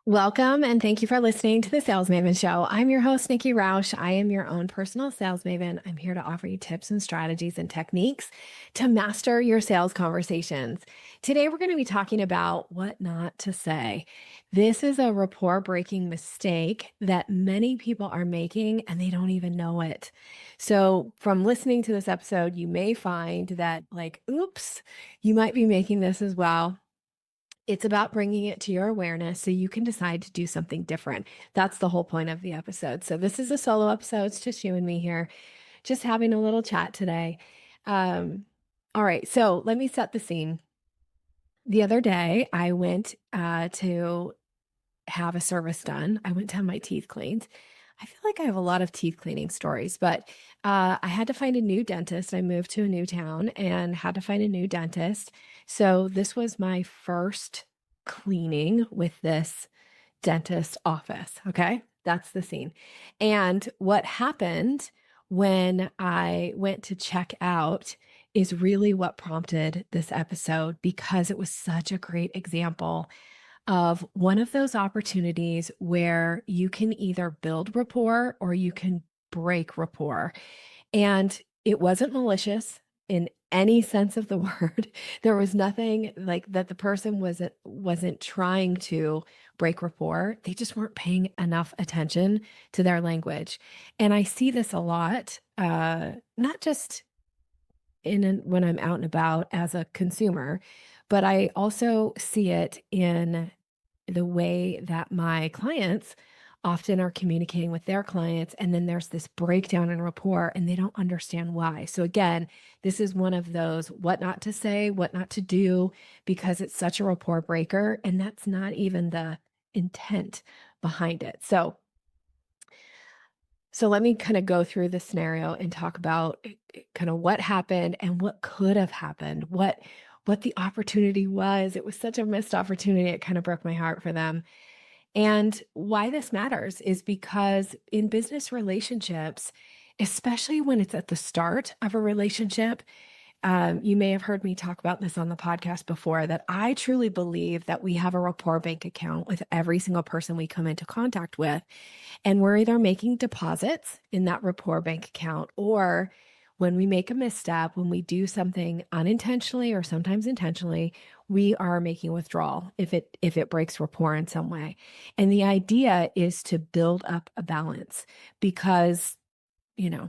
Welcome and thank you for listening to the Sales Maven Show. I'm your host, Nikki Rausch. I am your own personal sales maven. I'm here to offer you tips and strategies and techniques to master your sales conversations. Today, we're going to be talking about what not to say. This is a rapport-breaking mistake that many people are making and they don't even know it. So from listening to this episode, you may find that oops, you might be making this as well. It's about bringing it to your awareness so you can decide to do something different. That's the whole point of the episode. So this is a solo episode. It's just you and me here, just having a little chat today. All right, so let me set the scene. The other day, I went to have a service done. I went to have my teeth cleaned. I feel like I have a lot of teeth cleaning stories, but I had to find a new dentist. I moved to a new town and had to find a new dentist. So this was my first cleaning with this dentist office. Okay. That's the scene. And what happened when I went to check out is really what prompted this episode because it was such a great example of one of those opportunities where you can either build rapport or you can break rapport. And it wasn't malicious in any sense of the word. There was nothing like that the person wasn't trying to break rapport. They just weren't paying enough attention to their language. And I see this a lot, not just when I'm out and about as a consumer, but I also see it in the way that my clients often are communicating with their clients. And then there's this breakdown in rapport and they don't understand why. So again, this is one of those what not to say, what not to do, because it's such a rapport breaker. And that's not even the intent behind it. So let me kind of go through the scenario and talk about kind of what happened and what could have happened, what the opportunity was. It was such a missed opportunity. It kind of broke my heart for them. And why this matters is because in business relationships, especially when it's at the start of a relationship, you may have heard me talk about this on the podcast before, that I truly believe that we have a rapport bank account with every single person we come into contact with. And we're either making deposits in that rapport bank account, or when we make a misstep, when we do something unintentionally or sometimes intentionally, we are making withdrawal if it breaks rapport in some way. And the idea is to build up a balance because,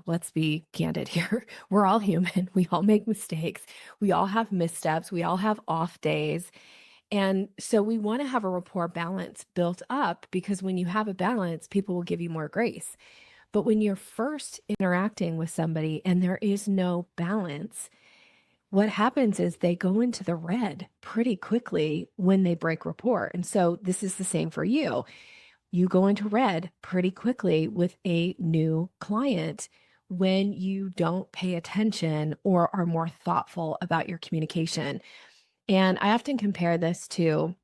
let's be candid here. We're all human. We all make mistakes. We all have missteps. We all have off days. And so we want to have a rapport balance built up because when you have a balance, people will give you more grace. But when you're first interacting with somebody and there is no balance, what happens is they go into the red pretty quickly when they break rapport. And so this is the same for you. You go into red pretty quickly with a new client when you don't pay attention or are more thoughtful about your communication. And I often compare this to,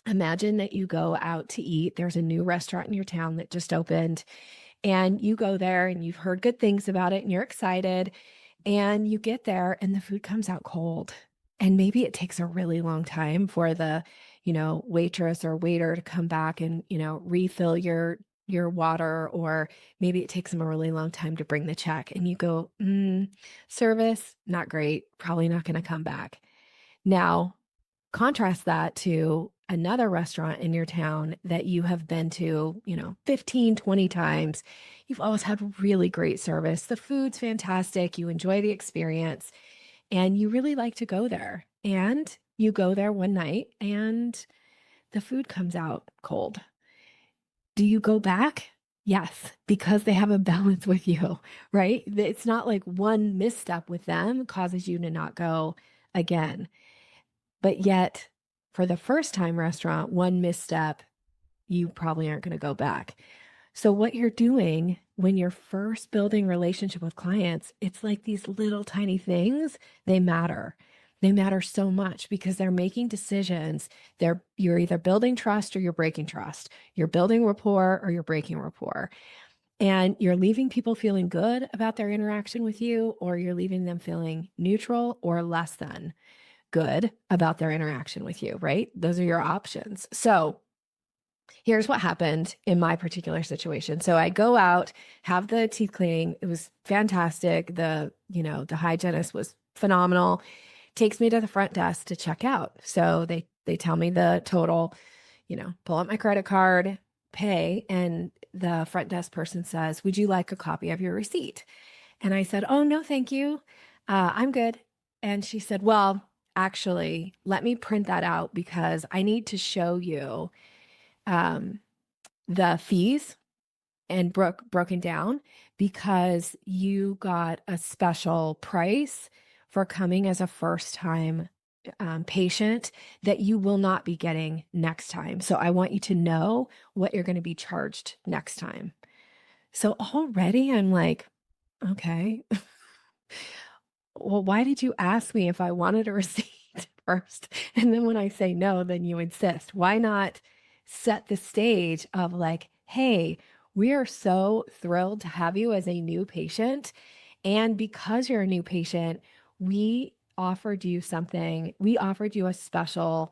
imagine that you go out to eat. There's a new restaurant in your town that just opened. And you go there and you've heard good things about it and you're excited and you get there and the food comes out cold. And maybe it takes a really long time for the, waitress or waiter to come back and, refill your water, or maybe it takes them a really long time to bring the check and you go, service, not great, probably not going to come back. Now, contrast that to another restaurant in your town that you have been to, 15, 20 times. You've always had really great service. The food's fantastic. You enjoy the experience and you really like to go there. And you go there one night and the food comes out cold. Do you go back? Yes, because they have a balance with you, right? It's not like one misstep with them causes you to not go again. But yet, for the first time restaurant, one misstep, you probably aren't going to go back. So what you're doing when you're first building relationship with clients, it's like these little tiny things, they matter. They matter so much because they're making decisions. You're either building trust or you're breaking trust. You're building rapport or you're breaking rapport. And you're leaving people feeling good about their interaction with you, or you're leaving them feeling neutral or less than good about their interaction with you, right? Those are your options. So here's what happened in my particular situation. So I go out, have the teeth cleaning. It was fantastic. The hygienist was phenomenal. Takes me to the front desk to check out. So they tell me the total, pull up my credit card, pay, and the front desk person says, "Would you like a copy of your receipt?" And I said, "Oh, no, thank you. I'm good." And she said, "Well, actually, let me print that out because I need to show you um, the fees and broken down because you got a special price for coming as a first time patient that you will not be getting next time. So I want you to know what you're going to be charged next time." So already I'm like, okay, well, why did you ask me if I wanted a receipt first? And then when I say no, then you insist. Why not set the stage of like, hey, we are so thrilled to have you as a new patient. And because you're a new patient, we offered you something. We offered you a special,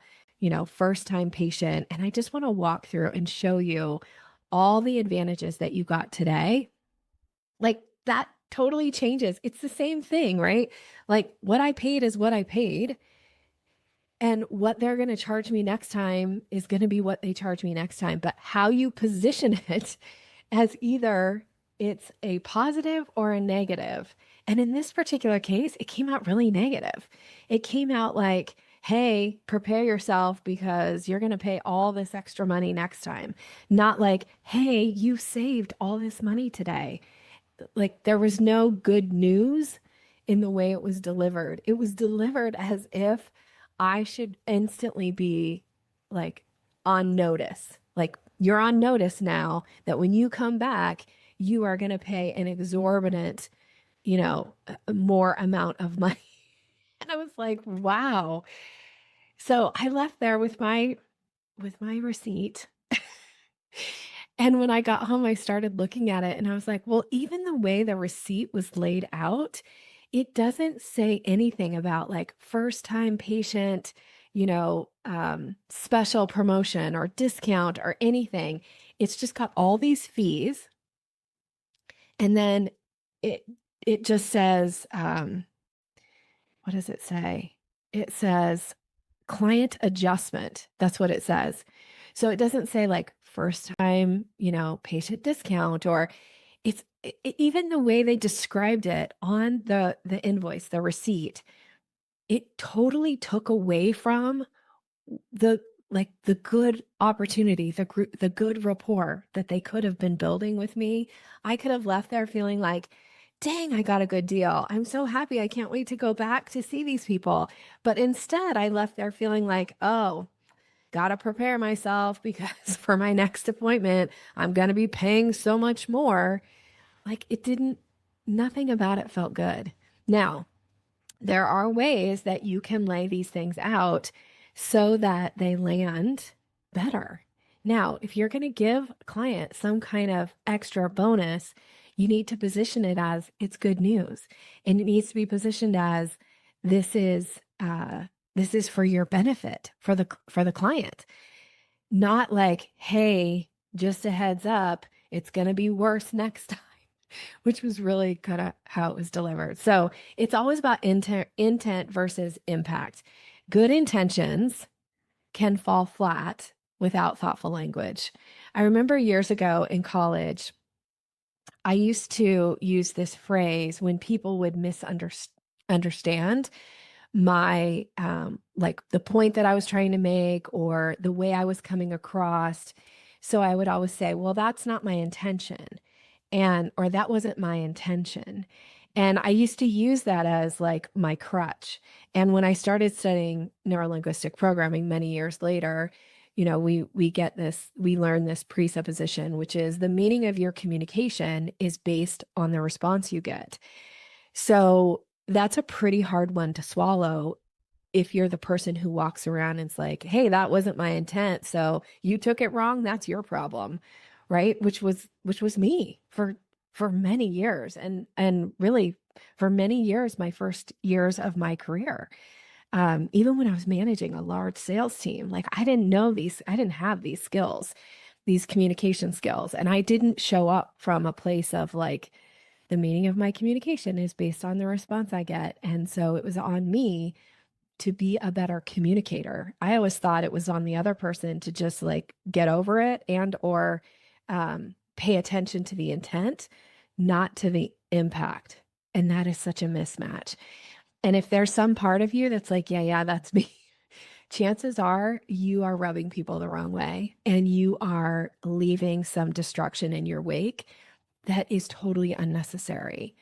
first time patient. And I just want to walk through and show you all the advantages that you got today. Like that totally changes. It's the same thing, right? Like what I paid is what I paid. And what they're going to charge me next time is going to be what they charge me next time. But how you position it as either it's a positive or a negative. And in this particular case, it came out really negative. It came out like, hey, prepare yourself because you're going to pay all this extra money next time. Not like, hey, you saved all this money today. Like there was no good news in the way it was delivered. It was delivered as if I should instantly be like on notice. Like you're on notice now that when you come back, you are going to pay an exorbitant, more amount of money. And I was like, wow. So I left there with my receipt. And when I got home, I started looking at it and I was like, well, even the way the receipt was laid out, it doesn't say anything about like first time patient, special promotion or discount or anything. It's just got all these fees. And then it just says, what does it say? It says client adjustment. That's what it says. So it doesn't say like first time, patient discount, or even the way they described it on the invoice, the receipt, it totally took away from the good opportunity, the good rapport that they could have been building with me. I could have left there feeling like, dang, I got a good deal. I'm so happy. I can't wait to go back to see these people. But instead, I left there feeling like, oh, got to prepare myself because for my next appointment, I'm going to be paying so much more. Like nothing about it felt good. Now, there are ways that you can lay these things out so that they land better. Now, if you're going to give a client some kind of extra bonus, you need to position it as it's good news. And it needs to be positioned as this is for your benefit for the client. Not like, hey, just a heads up, it's going to be worse next time, which was really kind of how it was delivered. So it's always about intent versus impact. Good intentions can fall flat without thoughtful language. I remember years ago in college, I used to use this phrase when people would misunderstand my, like the point that I was trying to make or the way I was coming across. So I would always say, well, that's not my intention. Or that wasn't my intention. And I used to use that as like my crutch. And when I started studying neurolinguistic programming many years later, we learn this presupposition, which is the meaning of your communication is based on the response you get. So that's a pretty hard one to swallow if you're the person who walks around and it's like, hey, that wasn't my intent. So you took it wrong. That's your problem. Right. Which was me for many years and really for many years, my first years of my career. Even when I was managing a large sales team, like I didn't have these skills. these communication skills. And I didn't show up from a place of like, the meaning of my communication is based on the response I get. And so it was on me to be a better communicator. I always thought it was on the other person to just like get over it and or pay attention to the intent, not to the impact. And that is such a mismatch. And if there's some part of you that's like, yeah, that's me, chances are you are rubbing people the wrong way and you are leaving some destruction in your wake that is totally unnecessary.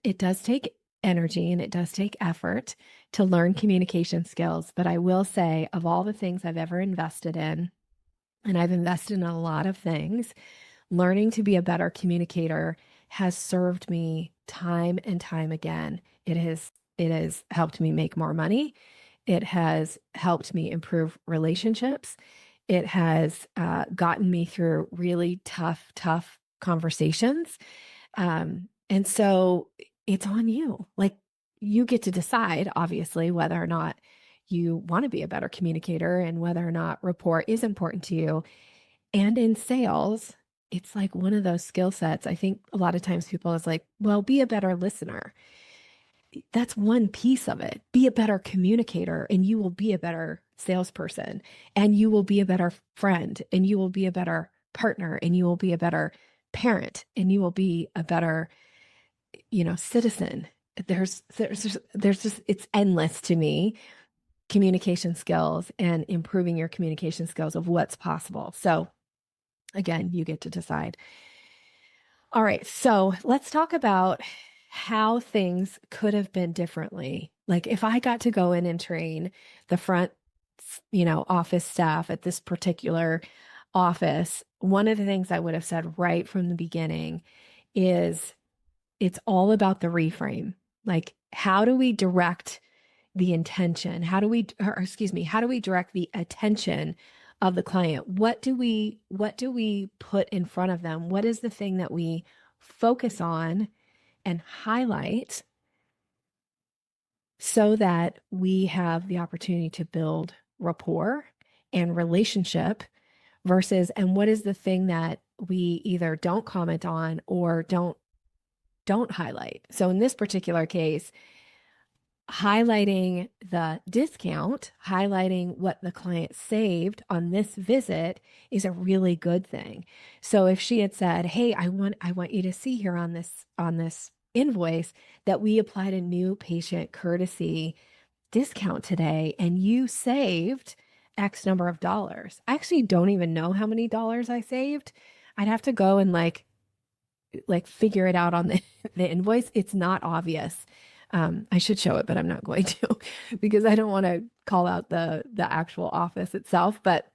It does take energy and it does take effort to learn communication skills. But I will say, of all the things I've ever invested in, and I've invested in a lot of things, learning to be a better communicator has served me time and time again. It has helped me make more money. It has helped me improve relationships. It has gotten me through really tough conversations. And so it's on you. Like, you get to decide, obviously, whether or not you want to be a better communicator and whether or not rapport is important to you. And in sales, it's like one of those skill sets. I think a lot of times people is like, well, be a better listener. That's one piece of it. Be a better communicator and you will be a better salesperson and you will be a better friend and you will be a better partner and you will be a better parent and you will be a better, citizen. There's just, it's endless to me, communication skills and improving your communication skills of what's possible. So again, you get to decide. All right. So let's talk about how things could have been differently. Like if I got to go in and train the front, office staff at this particular office, one of the things I would have said right from the beginning is it's all about the reframe. Like, how do we direct the intention? How do we direct the attention of the client? What do we put in front of them? What is the thing that we focus on and highlight so that we have the opportunity to build rapport and relationship versus, and what is the thing that we either don't comment on or don't highlight? So in this particular case, highlighting the discount, highlighting what the client saved on this visit is a really good thing. So if she had said, "Hey, I want you to see here on this invoice that we applied a new patient courtesy discount today and you saved X number of dollars." I actually don't even know how many dollars I saved. I'd have to go and like figure it out on the invoice. It's not obvious. I should show it, but I'm not going to because I don't want to call out the actual office itself, but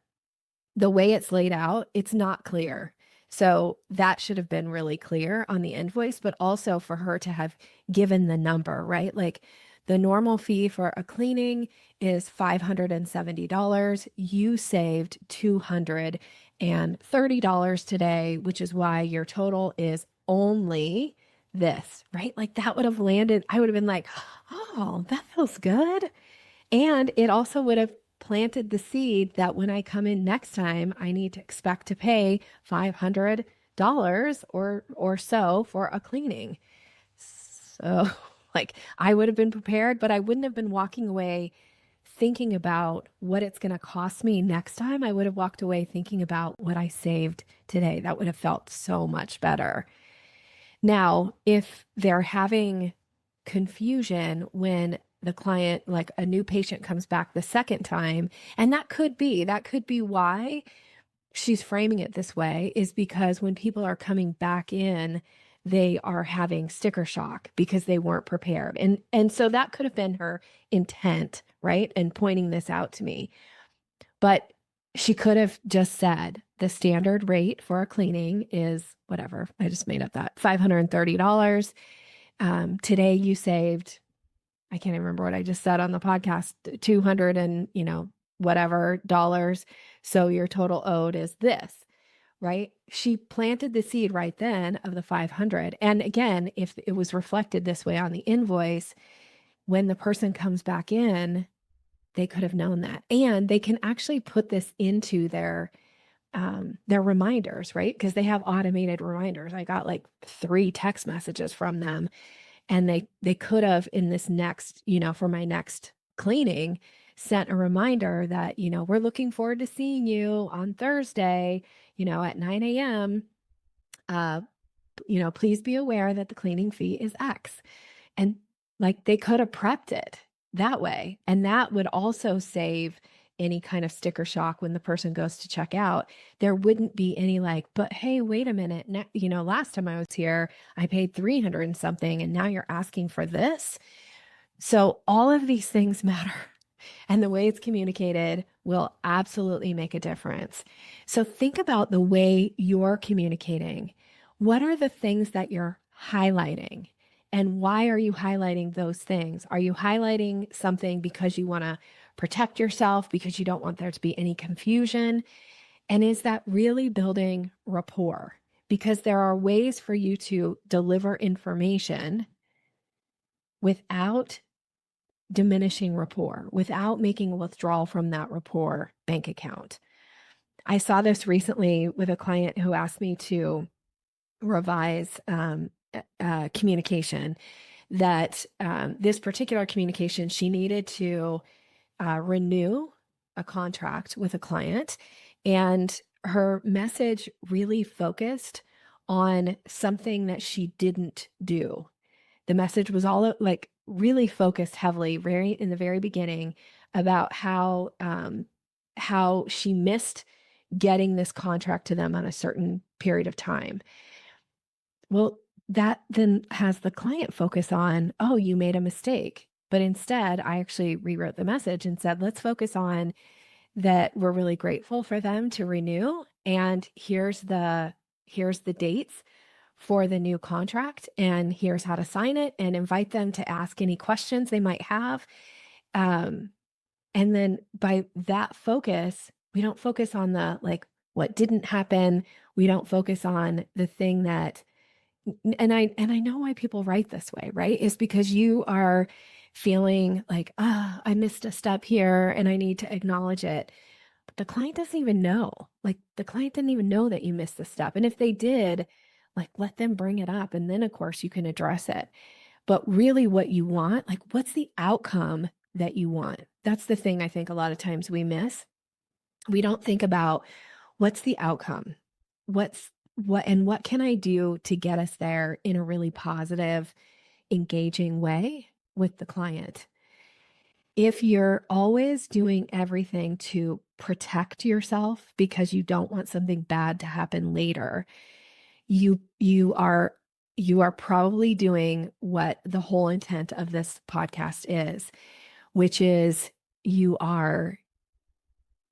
the way it's laid out, it's not clear. So that should have been really clear on the invoice, but also for her to have given the number, right? Like the normal fee for a cleaning is $570. You saved $230 today, which is why your total is only this, right? Like that would have landed, I would have been like, oh, that feels good. And it also would have planted the seed that when I come in next time, I need to expect to pay $500 or so for a cleaning. So like I would have been prepared, but I wouldn't have been walking away thinking about what it's going to cost me next time. I would have walked away thinking about what I saved today. That would have felt so much better. Now, if they're having confusion when the client, like a new patient comes back the second time, and that could be why she's framing it this way, is because when people are coming back in, they are having sticker shock because they weren't prepared. And so that could have been her intent, right? And pointing this out to me. But she could have just said the standard rate for a cleaning is whatever. I just made up that $530. Today you saved, I can't even remember what I just said on the podcast, 200 and whatever dollars. So your total owed is this, right? She planted the seed right then of the 500. And again, if it was reflected this way on the invoice, when the person comes back in, they could have known that. And they can actually put this into their their reminders, right? Because they have automated reminders. I got like 3 text messages from them, and they could have in this next, for my next cleaning, sent a reminder that, we're looking forward to seeing you on Thursday, at 9 a.m. Uh, please be aware that the cleaning fee is X. And like they could have prepped it that way. And that would also save any kind of sticker shock when the person goes to check out. There wouldn't be any like, but hey, wait a minute. Last time I was here, I paid 300 and something, and now you're asking for this. So all of these things matter. And the way it's communicated will absolutely make a difference. So think about the way you're communicating. What are the things that you're highlighting? And why are you highlighting those things? Are you highlighting something because you want to protect yourself, because you don't want there to be any confusion? And is that really building rapport? Because there are ways for you to deliver information without diminishing rapport, without making a withdrawal from that rapport bank account. I saw this recently with a client who asked me to revise communication, that this particular communication, she needed to renew a contract with a client, and her message really focused on something that she didn't do. The message was all like really focused heavily, very in the very beginning, about how she missed getting this contract to them on a certain period of time. Well, that then has the client focus on, oh, you made a mistake. But instead, I actually rewrote the message and said, let's focus on that we're really grateful for them to renew. And here's the dates for the new contract, and here's how to sign it, and invite them to ask any questions they might have. And then by that focus, we don't focus on the like what didn't happen. We don't focus on the thing that, and I know why people write this way, right? Is because you are feeling like, I missed a step here and I need to acknowledge it. But the client doesn't even know. Like the client didn't even know that you missed the step. And if they did, like let them bring it up. And then of course you can address it. But really what you want, like what's the outcome that you want? That's the thing I think a lot of times we miss. We don't think about what's the outcome? What can I do to get us there in a really positive, engaging way with the client? If you're always doing everything to protect yourself because you don't want something bad to happen later, you are probably doing what the whole intent of this podcast is, which is you are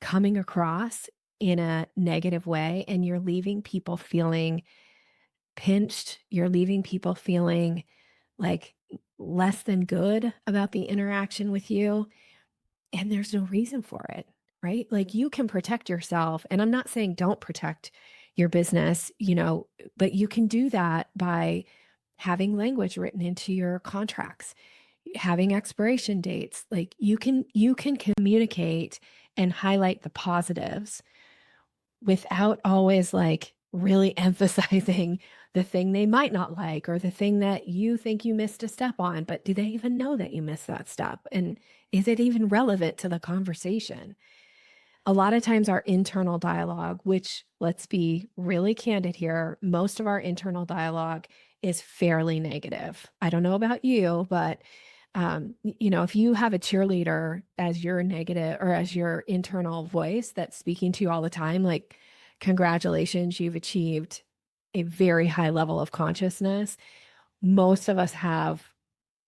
coming across in a negative way, and you're leaving people feeling pinched. You're leaving people feeling like less than good about the interaction with you. And there's no reason for it, right? Like you can protect yourself. And I'm not saying don't protect your business, but you can do that by having language written into your contracts, having expiration dates. Like you can communicate and highlight the positives without always like really emphasizing the thing they might not like, or the thing that you think you missed a step on, but do they even know that you missed that step? And is it even relevant to the conversation? A lot of times our internal dialogue, which let's be really candid here, most of our internal dialogue is fairly negative. I don't know about you, but if you have a cheerleader as your negative or as your internal voice that's speaking to you all the time, like, congratulations, you've achieved a very high level of consciousness. Most of us have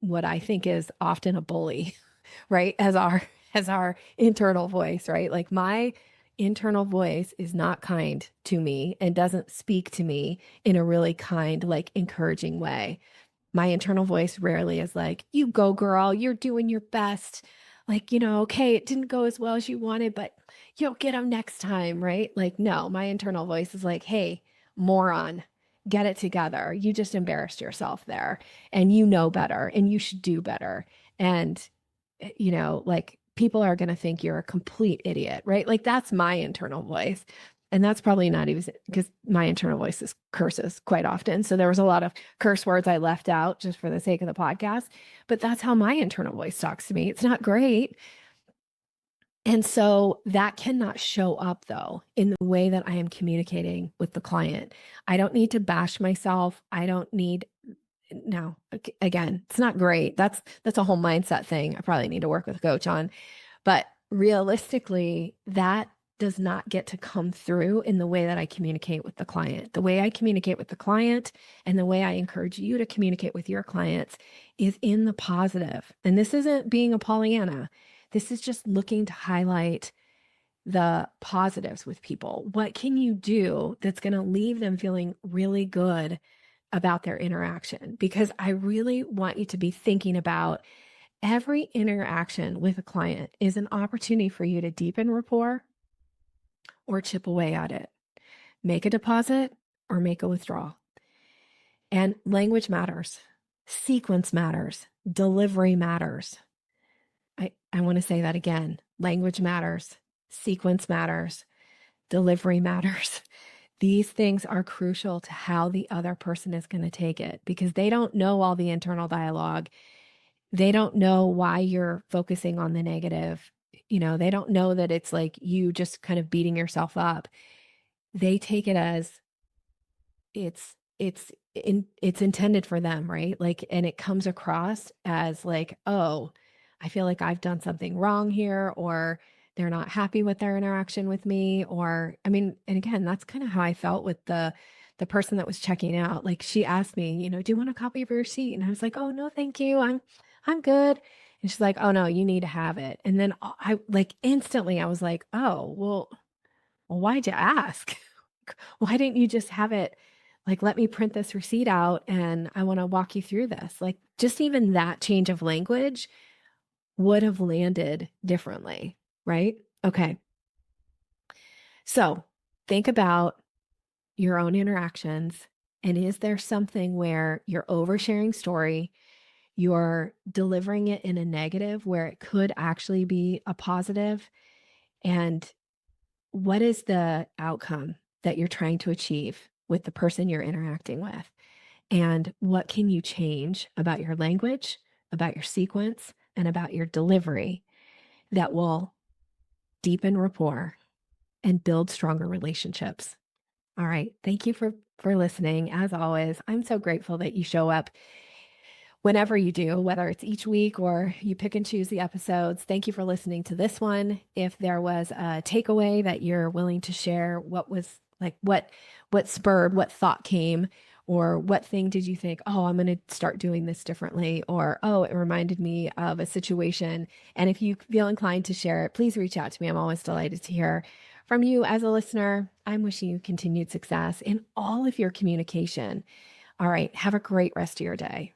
what I think is often a bully, right? As our internal voice, right? Like my internal voice is not kind to me and doesn't speak to me in a really kind, like encouraging way. My internal voice rarely is like, you go girl, you're doing your best. Like, okay, it didn't go as well as you wanted, but you'll get them next time, right? Like, no, my internal voice is like, hey, moron, get it together. You just embarrassed yourself there, and you know better, and you should do better. And, like people are going to think you're a complete idiot, right? Like that's my internal voice. And that's probably not even because my internal voice is curses quite often. So there was a lot of curse words I left out just for the sake of the podcast. But that's how my internal voice talks to me. It's not great. And so that cannot show up though in the way that I am communicating with the client. I don't need to bash myself. I don't need no, again, it's not great. That's a whole mindset thing. I probably need to work with a coach on. But realistically, that does not get to come through in the way that I communicate with the client. The way I communicate with the client and the way I encourage you to communicate with your clients is in the positive. And this isn't being a Pollyanna. This is just looking to highlight the positives with people. What can you do that's going to leave them feeling really good about their interaction? Because I really want you to be thinking about every interaction with a client is an opportunity for you to deepen rapport or chip away at it, make a deposit or make a withdrawal. And language matters, sequence matters, delivery matters. I want to say that again. Language matters, sequence matters, delivery matters. These things are crucial to how the other person is going to take it because they don't know all the internal dialogue. They don't know why you're focusing on the negative. They don't know that it's like you just kind of beating yourself up. They take it as it's intended for them, right? Like, and it comes across as like, oh, I feel like I've done something wrong here, or they're not happy with their interaction with me. Or, I mean, and again, that's kind of how I felt with the person that was checking out. Like she asked me, do you want a copy of your receipt? And I was like, oh no, thank you. I'm good. And she's like, oh no, you need to have it. And then I like instantly I was like, oh, well, why'd you ask? Why didn't you just have it? Like, let me print this receipt out and I want to walk you through this. Like just even that change of language would have landed differently, right? Okay. So think about your own interactions. And is there something where you're oversharing story, you're delivering it in a negative where it could actually be a positive? And what is the outcome that you're trying to achieve with the person you're interacting with? And what can you change about your language, about your sequence, and about your delivery that will deepen rapport and build stronger relationships? All right. Thank you for listening. As always, I'm so grateful that you show up whenever you do, whether it's each week or you pick and choose the episodes. Thank you for listening to this one. If there was a takeaway that you're willing to share, what was like, what spurred, what thought came, or what thing did you think, oh, I'm going to start doing this differently, or, oh, it reminded me of a situation. And if you feel inclined to share it, please reach out to me. I'm always delighted to hear from you as a listener. I'm wishing you continued success in all of your communication. All right. Have a great rest of your day.